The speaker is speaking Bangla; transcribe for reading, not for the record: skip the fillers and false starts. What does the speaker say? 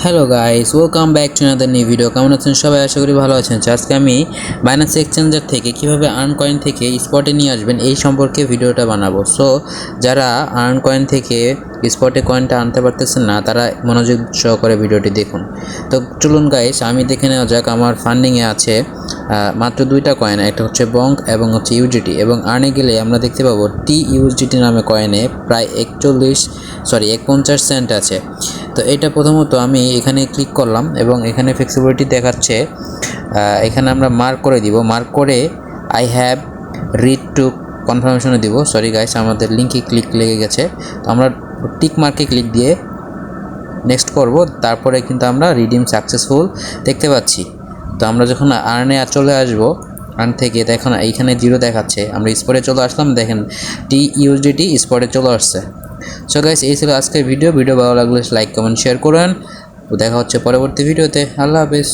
Hello guys, welcome back to another new video. কেমন আছেন সবাই? আশা করি ভালো আছেন। আজকে আমি বাইন্যান্স এক্সচেঞ্জার থেকে কিভাবে আর্ন কয়েন থেকে স্পটে নিয়ে আসবেন এই সম্পর্কে ভিডিওটা বানাবো। সো যারা আর্ন কয়েন থেকে স্পটে কয়েনটা আনতে পারতেছেন না, তারা মনোযোগ সহকারে ভিডিওটি দেখুন। তো চলুন গাইস, আমি দেখে নেওয়া যাক। আমার ফান্ডিংয়ে আছে মাত্র দুইটা কয়েন, একটা হচ্ছে বঙ্ক এবং হচ্ছে ইউজিটি। এবং আর্নে গেলে আমরা দেখতে পাবো টি ইউজিটি নামে কয়েনে প্রায় 51 সেন্ট আছে। তো এটা প্রথমত আমি এখানে ক্লিক করলাম এবং এখানে ফ্লেক্সিবিলিটি দেখাচ্ছে। এখানে আমরা মার্ক করে দিব, মার্ক করে আই হ্যাভ রিড টু কনফার্মেশনে দিব। সরি গাইস, আমাদের লিঙ্কে ক্লিক লেগে গেছে। তো আমরা টিক মার্কে ক্লিক দিয়ে নেক্সট করব। তারপরে কিন্তু আমরা রিডিম সাকসেসফুল দেখতে পাচ্ছি। তো আমরা যখন আর্নে চলে আসবো, আর্ন থেকে দেখুন এইখানে 0 দেখাচ্ছে। আমরা স্পটে চলে আসলাম, দেখেন টি ইউএসডিটি স্পটে চলে আসছে। সো গাইস, এই ছিল আজকের ভিডিও ভালো লাগলে লাইক কমেন্ট শেয়ার করেন। তো দেখা হচ্ছে পরবর্তী ভিডিওতে। আল্লাহ হাফেজ।